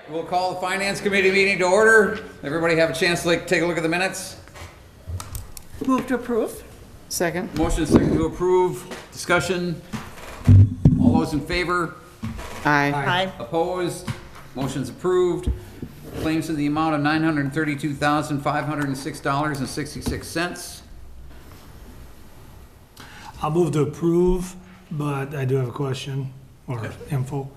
We'll call the Finance Committee meeting to order. Everybody have a chance to take a look at the minutes? Move to approve. Second. Motion is second to approve. Discussion. All those in favor? Aye. Aye. Opposed? Motion's approved. Claims in the amount of $932,506.66. I'll move to approve, but I do have a question or info.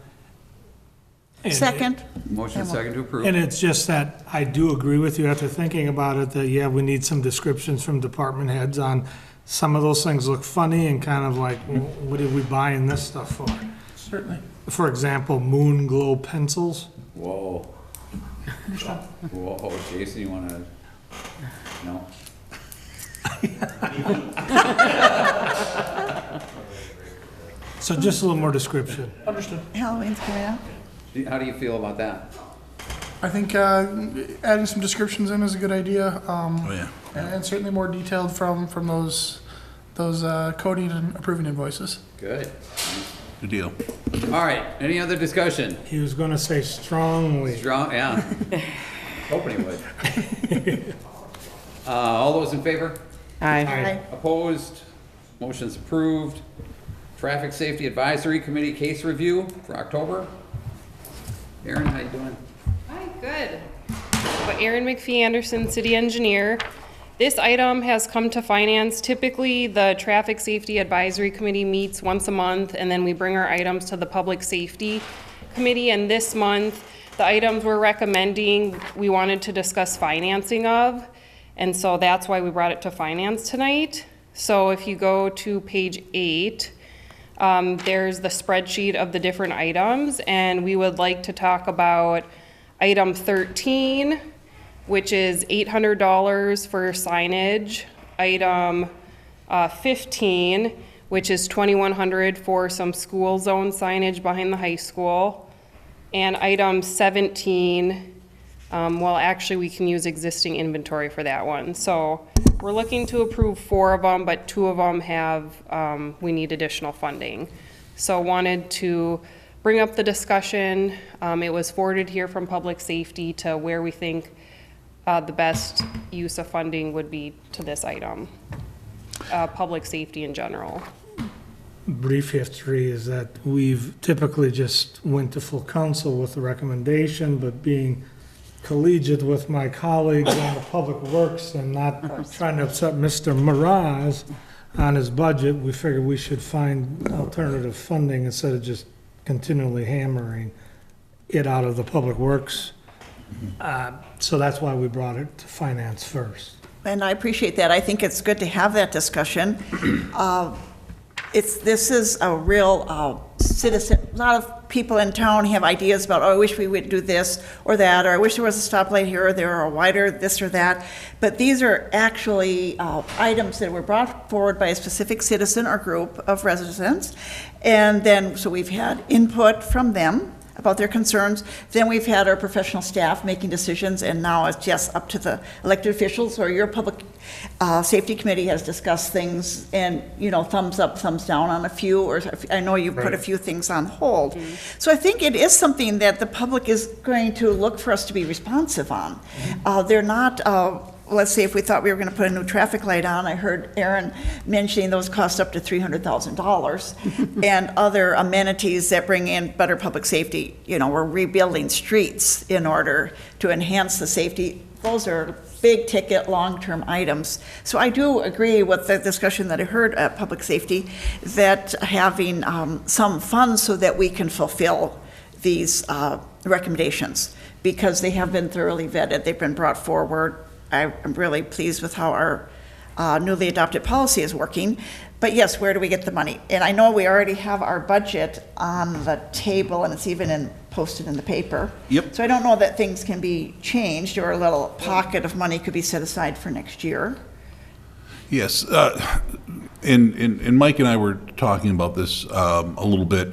And- Second. Motion is second to approve. And it's just that I do agree with you after thinking about it, that, yeah, we need some descriptions from department heads on some of those things look funny and kind of like, well, what are we buying this stuff for? Certainly. For example, moon glow pencils. Whoa. Whoa, Jason, you wanna? No? So just a little more description. Understood. Halloween's coming up. How do you feel about that? I think adding some descriptions in is a good idea. yeah. And certainly more detailed from those coding and approving invoices. Good. Good deal. All right, any other discussion? He was gonna say strongly. Strong, yeah. Hoping he would. All those in favor? Aye. Aye. Opposed? Motion's approved. Traffic Safety Advisory Committee case review for October. Aaron, how you doing? Hi, good. So Erin McPhee Anderson, City Engineer. This item has come to finance. Typically, the Traffic Safety Advisory Committee meets once a month, and then we bring our items to the Public Safety Committee. And this month, the items we're recommending, we wanted to discuss financing of. And so that's why we brought it to finance tonight. So if you go to page 8, there's the spreadsheet of the different items, and we would like to talk about item 13, which is $800 for signage. Item 15, which is $2,100 for some school zone signage behind the high school. And item 17, well, actually, we can use existing inventory for that one. So we're looking to approve 4 of them, but 2 of them have, we need additional funding. So wanted to bring up the discussion. It was forwarded here from Public Safety to where we think the best use of funding would be to this item. Public safety in general. Brief history is that we've typically just went to full council with the recommendation, but being collegiate with my colleagues on the Public Works and not trying to upset Mr. Miraz on his budget, we figured we should find alternative funding instead of just continually hammering it out of the Public Works. So that's why we brought it to finance first. And I appreciate that. I think it's good to have that discussion. This is a real citizen, a lot of people in town have ideas about, oh, I wish we would do this or that, or I wish there was a stoplight here or there, or a wider this or that. But these are actually items that were brought forward by a specific citizen or group of residents. And then, so we've had input from them about their concerns. Then we've had our professional staff making decisions, and now it's just up to the elected officials, or your public safety committee has discussed things and, thumbs up, thumbs down on a few, or I know you put a few things on hold. Mm-hmm. So I think it is something that the public is going to look for us to be responsive on. They're not, let's say if we thought we were going to put a new traffic light on, I heard Aaron mentioning those cost up to $300,000, and other amenities that bring in better public safety. We're rebuilding streets in order to enhance the safety. Those are big ticket, long-term items. So I do agree with the discussion that I heard at Public Safety, that having some funds so that we can fulfill these recommendations, because they have been thoroughly vetted, they've been brought forward. I'm really pleased with how our newly adopted policy is working. But yes, where do we get the money? And I know we already have our budget on the table, and it's even posted in the paper. Yep. So I don't know that things can be changed, or a little pocket of money could be set aside for next year. Yes, and Mike and I were talking about this a little bit.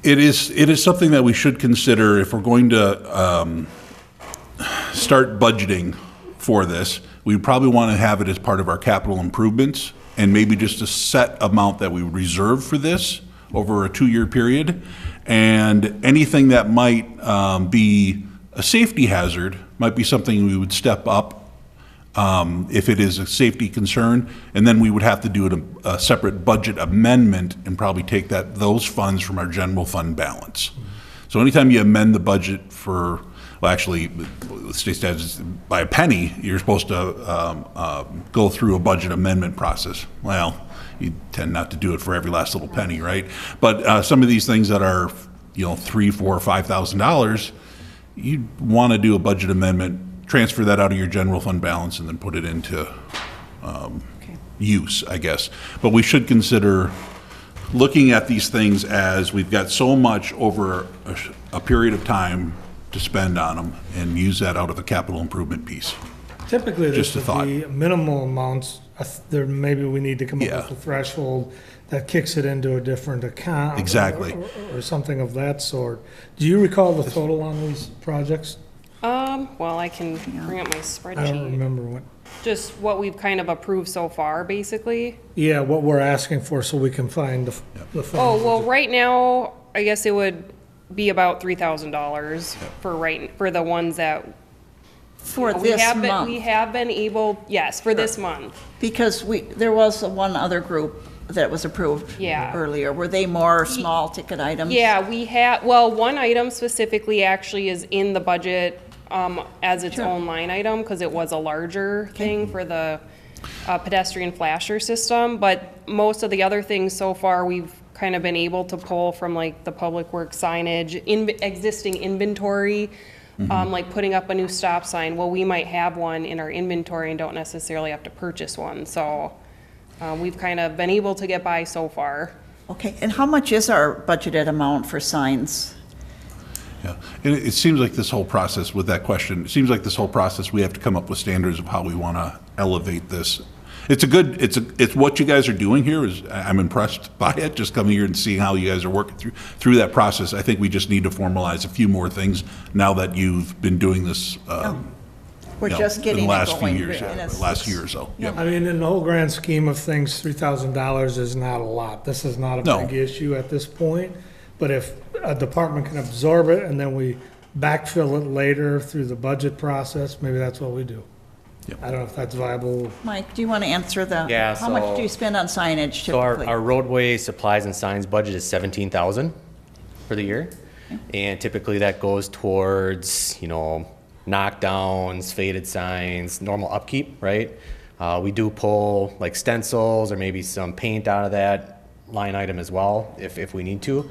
It is something that we should consider if we're going to start budgeting for this. We probably want to have it as part of our capital improvements, and maybe just a set amount that we reserve for this over a 2-year period, And anything that might be a safety hazard might be something we would step up if it is a safety concern, and then we would have to do a separate budget amendment and probably take those funds from our general fund balance. So anytime you amend the budget for, well, actually, the state statute, by a penny, you're supposed to go through a budget amendment process. Well, you tend not to do it for every last little penny, right? But some of these things that are, $3,000, $4,000, $5,000, you want to do a budget amendment, transfer that out of your general fund balance, and then put it into use, I guess. But we should consider looking at these things as we've got so much over a period of time to spend on them, and use that out of the capital improvement piece. Typically, this Just a would thought. be minimal amounts. There, maybe we need to come Yeah. up with a threshold that kicks it into a different account. Exactly. Or something of that sort. Do you recall the total on these projects? Well, I can bring up my I don't spreadsheet. remember what. Just what we've kind of approved so far, basically. Yeah, what we're asking for, so we can find the funds. Oh, well, right now, I guess it would be about $3,000 for the ones that For we this have been, month. we have been able, yes, for this month. Because there was one other group that was approved Yeah. earlier. Were they more small ticket items? Yeah, we have, well, one item specifically actually is in the budget as its Sure. own line item, because it was a larger thing for the pedestrian flasher system. But most of the other things so far, we've kind of been able to pull from like the public works signage, existing inventory, like putting up a new stop sign. Well, we might have one in our inventory and don't necessarily have to purchase one. So we've kind of been able to get by so far. Okay, and how much is our budgeted amount for signs? Yeah, and it seems like this whole process, with that question, it seems like this whole process, we have to come up with standards of how we want to elevate this. It's what you guys are doing here is, I'm impressed by it, just coming here and seeing how you guys are working through that process. I think we just need to formalize a few more things now that you've been doing this, We're just getting in it the last few going. years, and it's- last year or so. Yep. I mean, in the whole grand scheme of things, $3,000 is not a lot. This is not a No. big issue at this point. But if a department can absorb it and then we backfill it later through the budget process, maybe that's what we do. Yep. I don't know if that's viable. Mike, do you want to answer Yeah, how much so- do you spend on signage So typically? our roadway supplies and signs budget is 17,000 for the year. And typically that goes towards, knockdowns, faded signs, normal upkeep, right? We do pull like stencils or maybe some paint out of that line item as well, if we need to.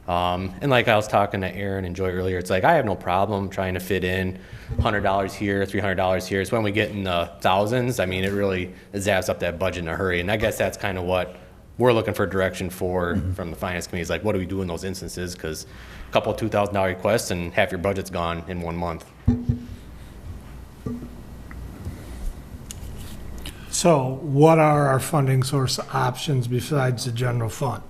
And like I was talking to Aaron and Joy earlier, it's like I have no problem trying to fit in $100 here, $300 here. It's when we get in the thousands, I mean, it really zaps up that budget in a hurry. And I guess that's kind of what we're looking for direction for from the finance committee, is like, what do we do in those instances? Because a couple of $2,000 requests and half your budget's gone in 1 month. So what are our funding source options besides the general fund?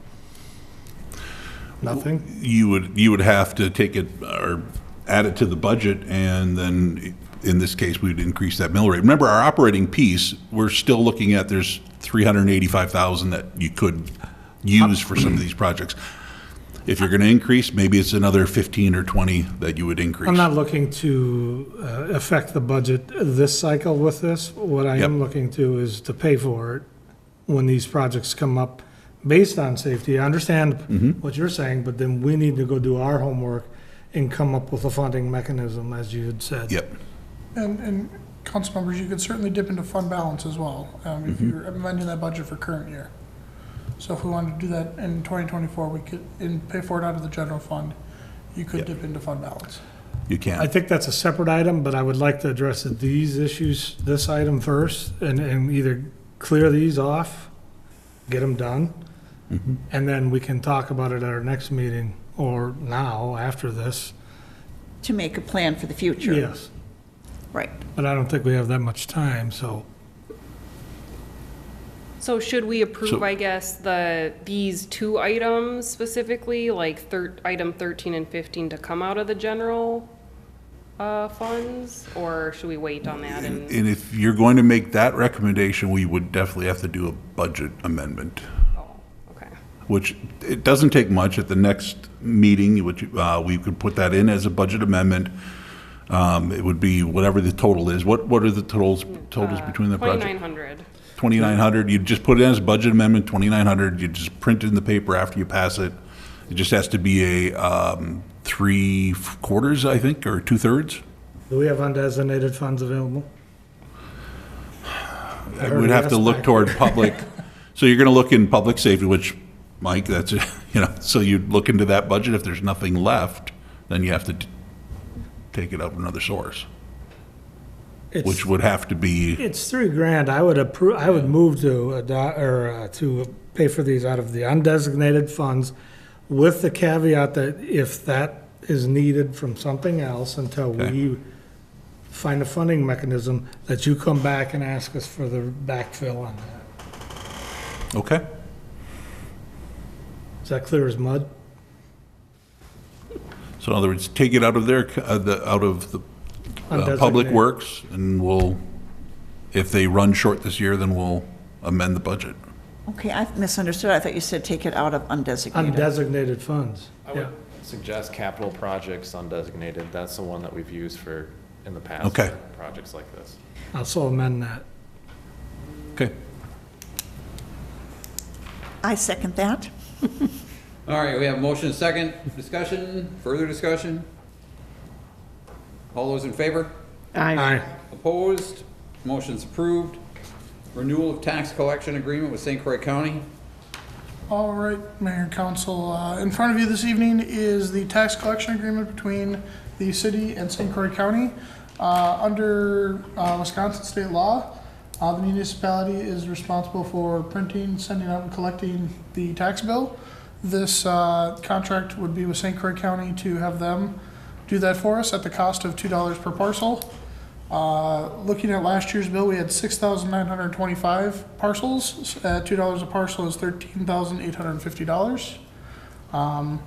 Nothing? You would have to take it or add it to the budget, and then in this case, we'd increase that mill rate. Remember, our operating piece, we're still looking at, there's $385,000 that you could use for some of these projects. If you're going to increase, maybe it's another 15 or 20 that you would increase. I'm not looking to affect the budget this cycle with this. What I am Yep. looking to is to pay for it when these projects come up based on safety. I understand what you're saying, but then we need to go do our homework and come up with a funding mechanism, as you had said. Yep. And council members, you could certainly dip into fund balance as well, if you're amending that budget for current year. So if we wanted to do that in 2024, we could, and pay for it out of the general fund, you could Yep. dip into fund balance. You can. I think that's a separate item, but I would like to address these issues, this item first, and either clear these off, get them done, and then we can talk about it at our next meeting, or now, after this. To make a plan for the future? Yes, Right. but I don't think we have that much time, so. So should we approve, So- I guess, these two items specifically, like item 13 and 15 to come out of the general funds? Or should we wait on that and, And if you're going to make that recommendation, we would definitely have to do a budget amendment. oh, okay. which it doesn't take much. At the next meeting, which we could put that in as a budget amendment. It would be whatever the total is. What are the totals between the project? 2,900. 2,900. You just put it as a budget amendment, 2,900. You just print it in the paper after you pass it. It just has to be a 3/4, I think, or 2/3. Do we have undesignated funds available? We'd have to look toward public. So you're going to look in public safety, which, Mike, that's, so you'd look into that budget. If there's nothing left, then you have to take it out of another source, which would have to be. It's $3,000. I would move to pay for these out of the undesignated funds with the caveat that if that is needed from something else until we find a funding mechanism, that you come back and ask us for the backfill on that. Okay. Is that clear as mud? So in other words, take it out of their, out of the Public Undesignated. Works, and if they run short this year, then we'll amend the budget. Okay, I misunderstood. I thought you said take it out of undesignated. Undesignated funds. I would suggest capital projects undesignated. That's the one that we've used in the past. Okay. For projects like this. I'll so amend that. Okay. I second that. All right, we have a motion and second. Discussion, further discussion? All those in favor? Aye. Opposed? Motion's approved. Renewal of tax collection agreement with St. Croix County. All right, Mayor and Council, in front of you this evening is the tax collection agreement between the city and St. Croix County. Under Wisconsin state law, the municipality is responsible for printing, sending out, and collecting the tax bill. This contract would be with St. Croix County to have them do that for us at the cost of $2 per parcel. Looking at last year's bill, we had 6,925 parcels. At $2 a parcel is $13,850.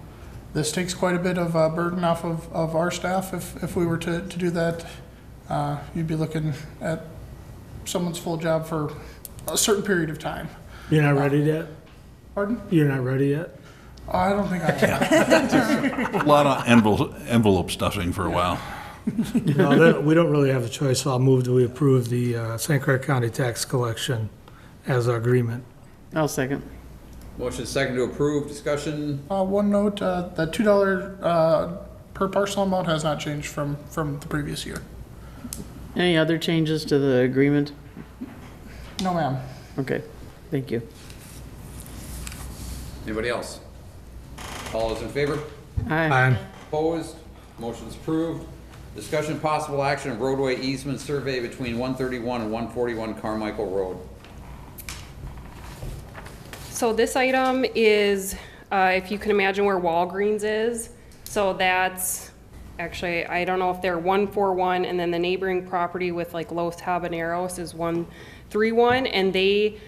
This takes quite a bit of burden off of our staff. If we were to do that, you'd be looking at someone's full job for a certain period of time. You're not ready yet? Pardon? You're not ready yet? I don't think I am. A lot of envelope stuffing for a while. No, we don't really have a choice, so I'll move that we approve the St. Croix County tax collection as our agreement. I'll second. Motion second to approve. Discussion. One note, that $2 per parcel amount has not changed from the previous year. Any other changes to the agreement? No, ma'am. Okay, thank you. Anybody else? All those in favor? Aye. Aye. Opposed? Motion's approved. Discussion possible action of roadway easement survey between 131 and 141 Carmichael Road. So this item is, if you can imagine where Walgreens is, so that's, actually, I don't know if they're 141, and then the neighboring property with like Los Habaneros is 131, and they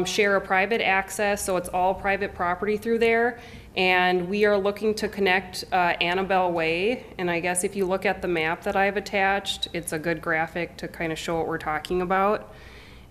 share a private access, so it's all private property through there. And we are looking to connect Annabelle Way, and I guess if you look at the map that I've attached, it's a good graphic to kind of show what we're talking about.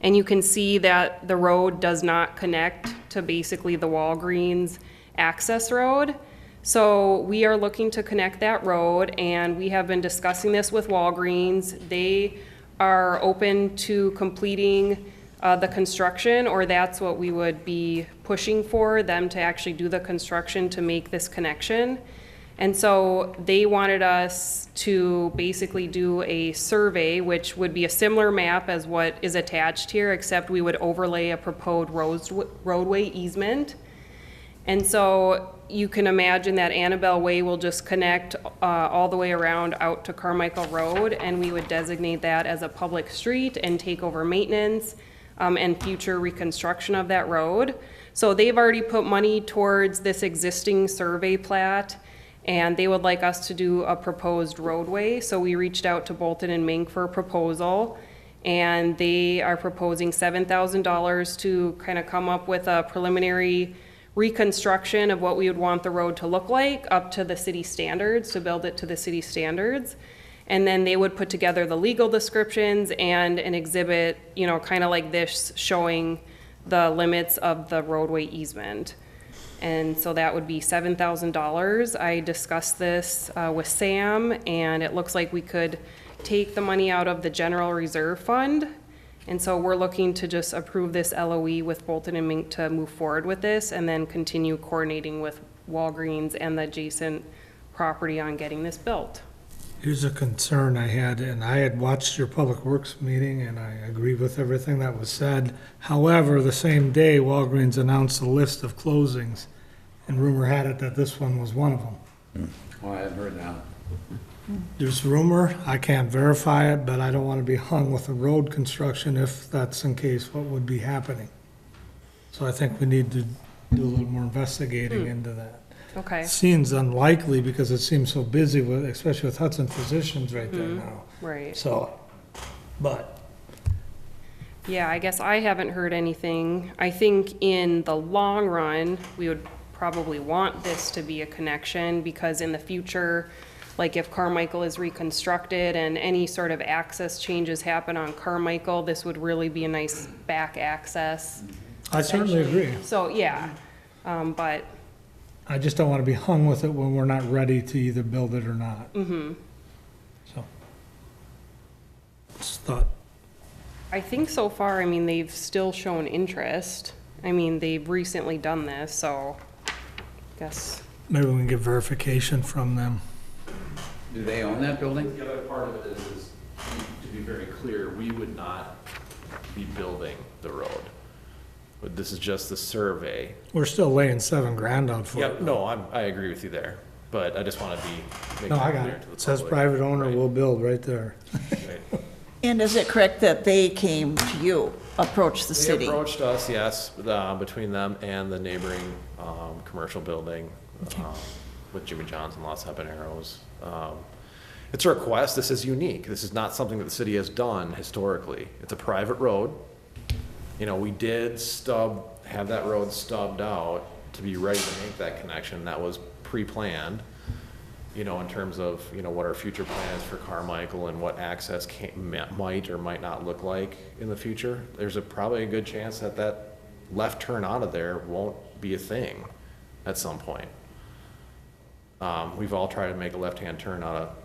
And you can see that the road does not connect to basically the Walgreens access road. So we are looking to connect that road, and we have been discussing this with Walgreens. They are open to completing the construction, or that's what we would be pushing for, them to actually do the construction to make this connection. And so they wanted us to basically do a survey, which would be a similar map as what is attached here, except we would overlay a proposed roadway easement. And so you can imagine that Annabelle Way will just connect all the way around out to Carmichael Road, and we would designate that as a public street and take over maintenance and future reconstruction of that road. So they've already put money towards this existing survey plat, and they would like us to do a proposed roadway. So we reached out to Bolton and Mink for a proposal, and they are proposing $7,000 to kind of come up with a preliminary reconstruction of what we would want the road to look like up to the city standards, to build it to the city standards. And then they would put together the legal descriptions and an exhibit, you know, kind of like this, showing the limits of the roadway easement. And so that would be $7,000. I discussed this with Sam, and it looks like we could take the money out of the general reserve fund. And so we're looking to just approve this LOE with Bolton and Mink to move forward with this, and then continue coordinating with Walgreens and the adjacent property on getting this built. Here's a concern I had, and I had watched your Public Works meeting, and I agree with everything that was said. However, the same day, Walgreens announced a list of closings, and rumor had it that this one was one of them. Oh, I hadn't heard that. There's rumor, I can't verify it, but I don't want to be hung with a road construction if that's in case what would be happening. So I think we need to do a little more investigating into that. Okay, Seems unlikely because it seems so busy with, especially with Hudson Physicians right there now. right. So, but Yeah, I guess I haven't heard anything. I think in the long run, we would probably want this to be a connection, because in the future, like if Carmichael is reconstructed and any sort of access changes happen on Carmichael, this would really be a nice back access. I certainly agree. So, yeah, but, I just don't want to be hung with it when we're not ready to either build it or not. So, just thought, I think so far, I mean, they've still shown interest. I mean, they've recently done this, so I guess, maybe we can get verification from them. Do they own that building? The other part of it is, to be very clear, we would not be building the road. But this is just the survey. We're still laying $7,000 out for Yep, it. no, I agree with you there, but I just want to make No, I that got clear it. to the It says public. private owner Right, will build right there. right. And is it correct that they came to you, approached the They city? approached us, yes, between them and the neighboring commercial building with Jimmy John's and Lots of Habaneros. It's a request. This is unique. This is not something that the city has done historically. It's a private road. You know, we did have that road stubbed out to be ready to make that connection. That was pre-planned, you know, in terms of, you know, what our future plans for Carmichael and what access might or might not look like in the future. There's probably a good chance that that left turn out of there won't be a thing at some point. We've all tried to make a left-hand turn out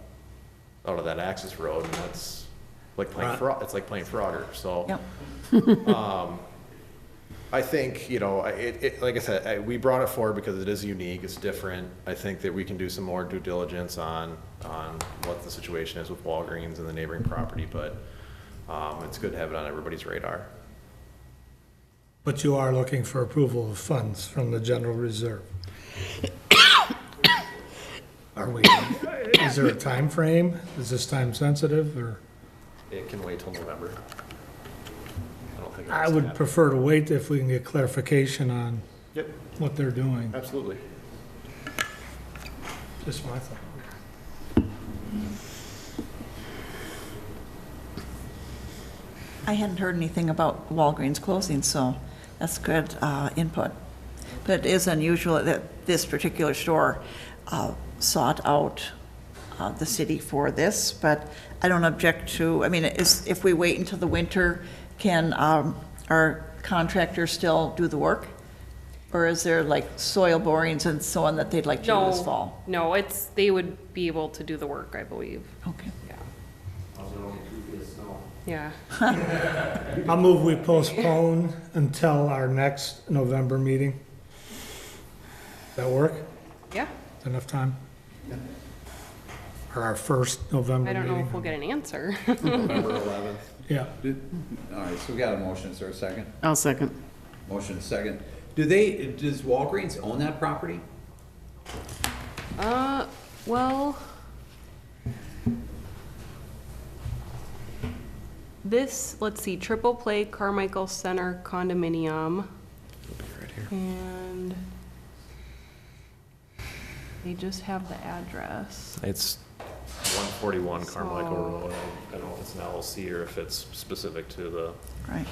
of that access road, and that's like playing it's like playing Frogger, so. Yep. I think, you know, like I said, we brought it forward because it is unique, it's different. I think that we can do some more due diligence on what the situation is with Walgreens and the neighboring property, but it's good to have it on everybody's radar. But you are looking for approval of funds from the general reserve. Are we, is there a time frame? Is this time sensitive, or? It can wait till November. I don't think. I would prefer to wait if we can get clarification on Yep, what they're doing. absolutely. Just my thought. I hadn't heard anything about Walgreens closing, so that's good input. But it is unusual that this particular store sought out the city for this, but I don't object to, I mean, if we wait until the winter, can our contractor still do the work? Or is there like soil borings and so on that they'd like to do this fall? no, they would be able to do the work, I believe, Okay. yeah. I'll move we postpone until our next November meeting. Does that work? Yeah, Enough time? Or our first November I meeting? don't know if we'll get an answer. November 11th. Yeah. All right, so we got a motion, is there a second? I'll second. Motion is second. Does Walgreens own that property? Well, let's see, Triple Play Carmichael Center condominium. Right here. And they just have the address. It's 141 Carmichael So- Road. I don't know if it's an LLC or if it's specific to the, Right.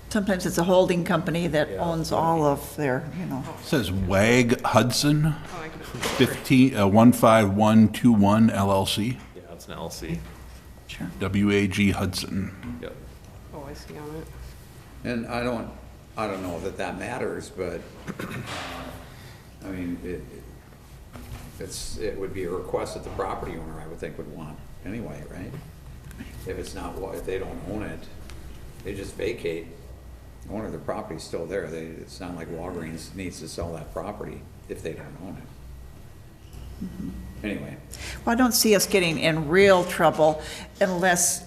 Sometimes it's a holding company that Yeah. owns all of their, you know. It says WAG Hudson, Oh, I could, 15121 LLC, yeah, it's an LLC. Sure. WAG Hudson. Yep. oh, I see on it. And I don't, I don't know that that matters, but, I mean, it would be a request that the property owner, I would think, would want anyway, right? If it's not, if they don't own it, they just vacate. The owner of the property's still there. It's not like Walgreens needs to sell that property if they don't own it. Anyway, Well, I don't see us getting in real trouble unless,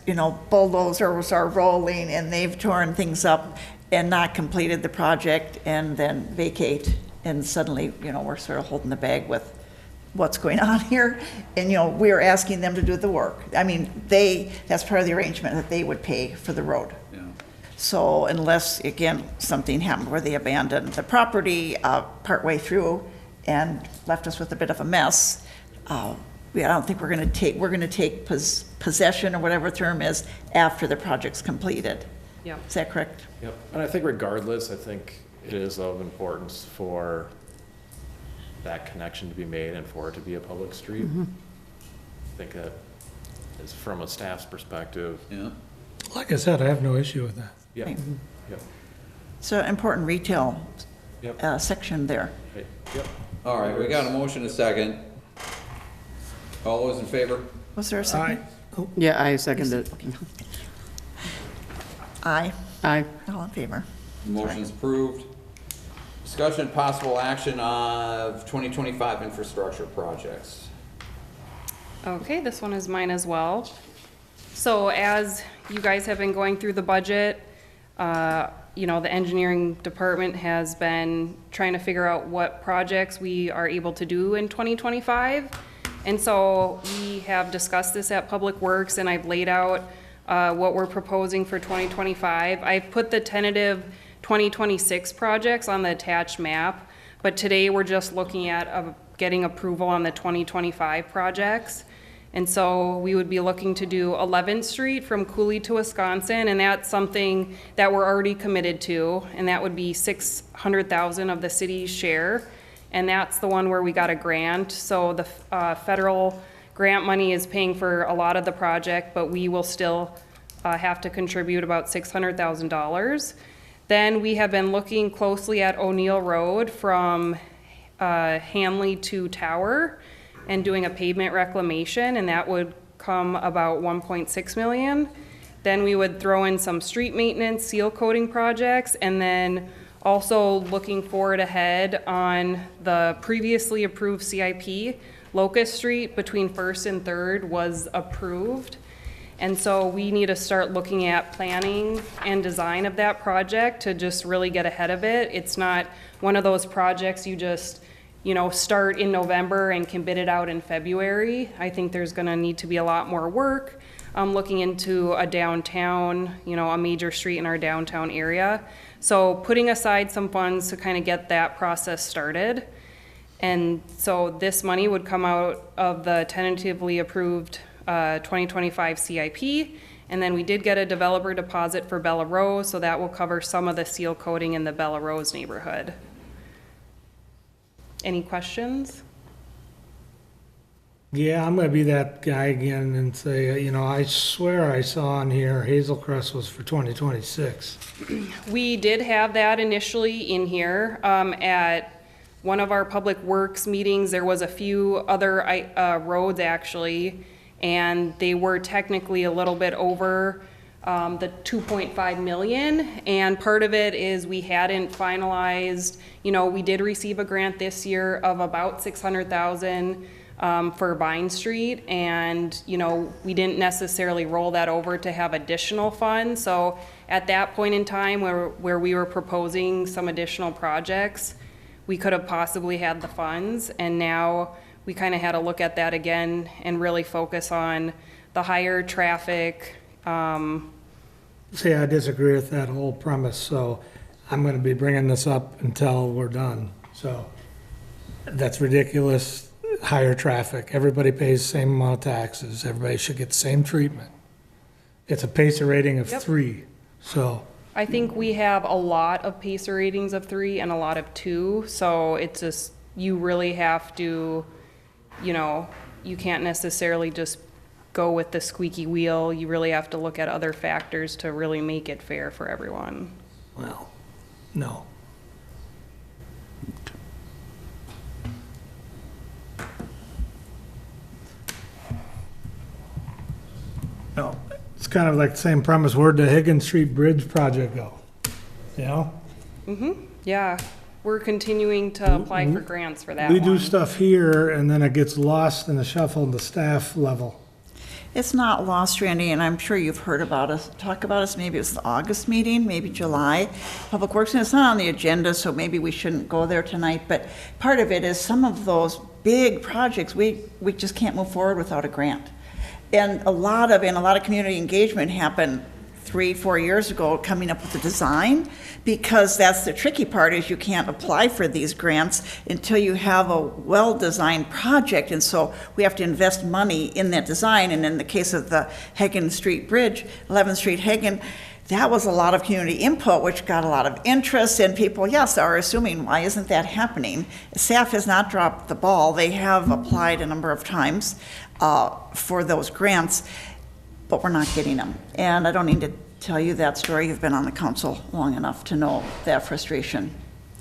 bulldozers are rolling and they've torn things up and not completed the project and then vacate. And suddenly, we're sort of holding the bag with what's going on here. And, we're asking them to do the work. I mean, that's part of the arrangement that they would pay for the road. yeah. So unless, again, something happened where they abandoned the property partway through and left us with a bit of a mess, I don't think we're going to take possession, or whatever term is, after the project's completed. Yep. Is that correct? Yep, and I think regardless, I think it is of importance for that connection to be made and for it to be a public street. I think that is from a staff's perspective. Yeah. Like I said, I have no issue with that. Yep, Right. yep, It's an important retail yep, section there. right, yep. All right, we got a motion, a second. All those in favor? Was there a second? Yeah, I second it. Aye. Aye. All in favor? Motion's approved. Discussion possible action of 2025 infrastructure projects. Okay, this one is mine as well. So as you guys have been going through the budget, the engineering department has been trying to figure out what projects we are able to do in 2025. And so we have discussed this at Public Works, and I've laid out what we're proposing for 2025. I've put the tentative 2026 projects on the attached map, but today we're just looking at getting approval on the 2025 projects. And so we would be looking to do 11th Street from Cooley to Wisconsin, and that's something that we're already committed to, and that would be $600,000 of the city's share. And that's the one where we got a grant. So the federal grant money is paying for a lot of the project, but we will still have to contribute about $600,000. Then we have been looking closely at O'Neill Road from Hanley to Tower and doing a pavement reclamation, and that would come about 1.6 million. Then we would throw in some street maintenance, seal coating projects, and then also looking forward ahead on the previously approved CIP. Locust Street between First and Third was approved. And so we need to start looking at planning and design of that project to just really get ahead of it. It's not one of those projects you just, start in November and can bid it out in February. I think there's gonna need to be a lot more work. Looking into a downtown, a major street in our downtown area. So putting aside some funds to kind of get that process started. And so this money would come out of the tentatively approved 2025 CIP. And then we did get a developer deposit for Bella Rose, so that will cover some of the seal coating in the Bella Rose neighborhood. Any questions? Yeah, I'm gonna be that guy again and say, I swear I saw on here Hazel Crest was for 2026. We did have that initially in here. At one of our public works meetings, there was a few other roads actually, and they were technically a little bit over the 2.5 million. And part of it is we hadn't finalized, we did receive a grant this year of about 600,000 for Vine Street, and we didn't necessarily roll that over to have additional funds. So at that point in time where we were proposing some additional projects, we could have possibly had the funds, and now we kind of had to look at that again and really focus on the higher traffic. See, I disagree with that whole premise, so I'm gonna be bringing this up until we're done. So that's ridiculous. Higher traffic, everybody pays the same amount of taxes, everybody should get the same treatment. It's a PACER rating of Yep. 3, so, I think we have a lot of PACER ratings of 3 and a lot of 2, so it's just, you really have to, you can't necessarily just go with the squeaky wheel. You really have to look at other factors to really make it fair for everyone. well, No. No, it's kind of like the same premise. Where'd the Higgins Street Bridge project go? You know? Yeah, we're continuing to apply for grants for that We do one. stuff here and then it gets lost in the shuffle at the staff level. It's not lost, Randy, and I'm sure you've heard about us, talk about us, maybe it was the August meeting, maybe July, Public Works, and it's not on the agenda, so maybe we shouldn't go there tonight, but part of it is some of those big projects, we just can't move forward without a grant. And a lot of community engagement happened 3-4 years ago, coming up with the design, because that's the tricky part, is you can't apply for these grants until you have a well-designed project, and so we have to invest money in that design. And in the case of the Hagen Street Bridge, 11th Street Hagen, that was a lot of community input, which got a lot of interest, and people, yes, are assuming, why isn't that happening? Staff has not dropped the ball. They have applied a number of times for those grants, but we're not getting them. And I don't need to tell you that story. You've been on the council long enough to know that frustration.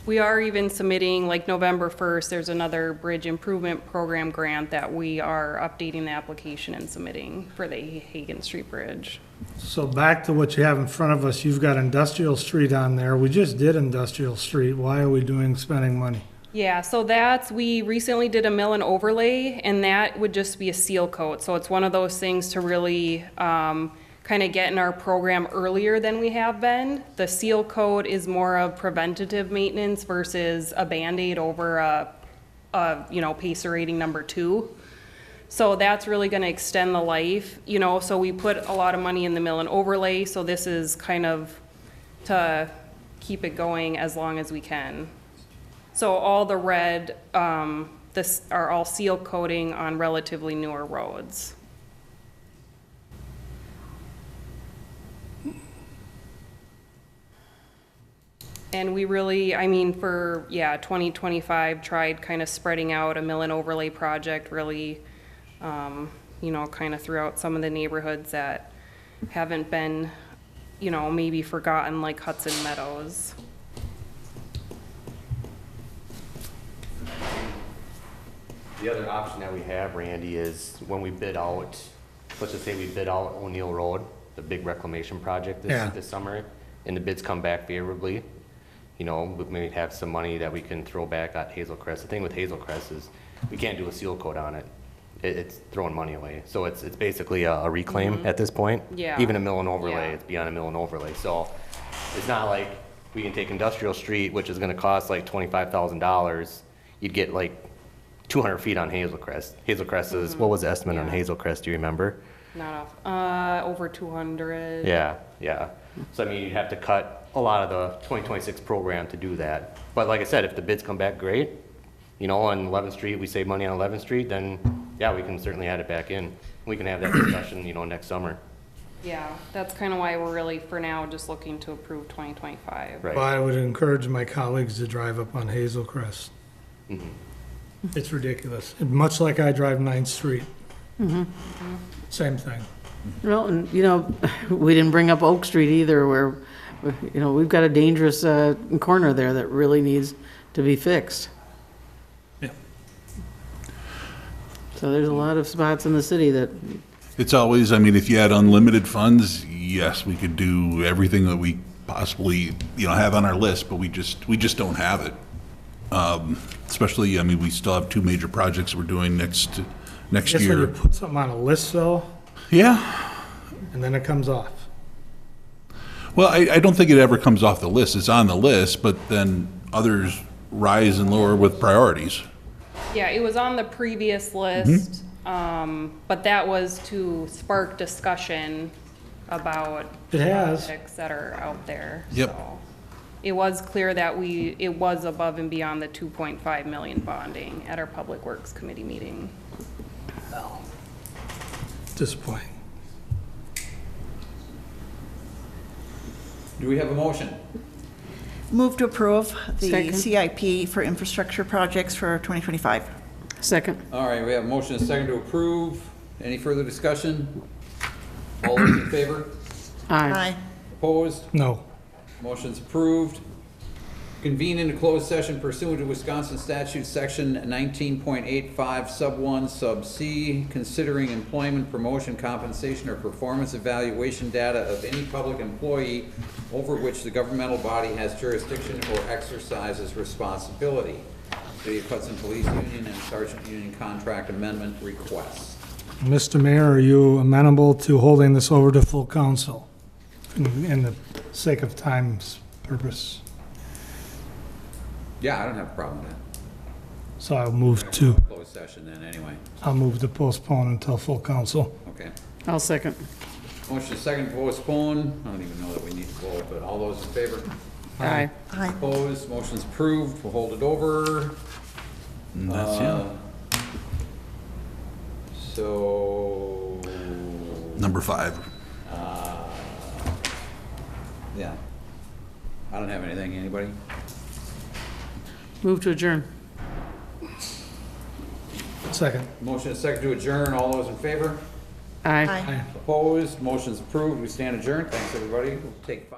We are even submitting, like November 1st, there's another bridge improvement program grant that we are updating the application and submitting for the Hagen Street Bridge. So back to what you have in front of us, you've got Industrial Street on there. We just did Industrial Street. Why are we spending money? Yeah, so we recently did a mill and overlay, and that would just be a seal coat. So it's one of those things to really kind of get in our program earlier than we have been. The seal coat is more of preventative maintenance versus a Band-Aid over a Pacer rating number 2. So that's really gonna extend the life, so we put a lot of money in the mill and overlay, so this is kind of to keep it going as long as we can. So all the red, this are all seal coating on relatively newer roads. And we really, for 2025, tried kind of spreading out a mill and overlay project really, kind of throughout some of the neighborhoods that haven't been, maybe forgotten, like Hudson Meadows. The other option that we have, Randy, is when we bid out, let's just say we bid out O'Neill Road, the big reclamation project this summer, and the bids come back favorably, we maybe have some money that we can throw back at Hazel Crest. The thing with Hazel Crest is we can't do a seal coat on it. It's throwing money away. So it's basically a reclaim at this point. Yeah. Even a mill and overlay, Yeah. it's beyond a mill and overlay. So it's not like we can take Industrial Street, which is gonna cost like $25,000. You'd get like 200 feet on Hazel Crest. Hazel Crest is, what was the estimate on Yeah. Hazel Crest, do you remember? Not off, over 200. Yeah. So you'd have to cut a lot of the 2026 program to do that. But like I said, if the bids come back great, on 11th Street, we save money on 11th Street, then yeah, we can certainly add it back in. We can have that discussion, next summer. Yeah, that's kind of why we're really, for now, just looking to approve 2025. Right. Well, I would encourage my colleagues to drive up on Hazel Crest. It's ridiculous. Much like I drive 9th Street. Same thing. Well, and, we didn't bring up Oak Street either, where, we've got a dangerous corner there that really needs to be fixed. Yeah. So there's a lot of spots in the city that, It's always, if you had unlimited funds, yes, we could do everything that we possibly, have on our list, but we just don't have it. Especially, we still have 2 major projects we're doing next I guess when you year. put something on a list though, Yeah. and then it comes off. Well, I don't think it ever comes off the list. It's on the list, but then others rise and lower with priorities. Yeah, it was on the previous list, but that was to spark discussion about It has. projects that are out there. Yep. So it was clear that it was above and beyond the 2.5 million bonding at our Public Works Committee meeting. Disappointing. Do we have a motion? Move to approve the Second. CIP for infrastructure projects for 2025. second, All right, we have a motion and a second to approve. Any further discussion? All those in favor? aye. Opposed? No. Motion's approved. convene in a closed session pursuant to Wisconsin statute section 19.85 sub 1 sub C, considering employment, promotion, compensation, or performance evaluation data of any public employee over which the governmental body has jurisdiction or exercises responsibility. City of Hudson Police Union and Sergeant Union contract amendment request. Mr. Mayor, are you amenable to holding this over to full council in the sake of time's purpose? Yeah, I don't have a problem with that. So I'll move to Closed session then, anyway. postpone until full council. Okay. I'll second. Motion second to postpone. I don't even know that we need to vote, but all those in favor? Aye. Aye. Opposed, motion's approved. We'll hold it over. And that's it. So, Number 5. yeah. I don't have anything. Anybody? Move to adjourn. Second. Motion is second to adjourn. All those in favor? Aye. Aye. Opposed, motion's approved. We stand adjourned. Thanks, everybody. We'll take 5.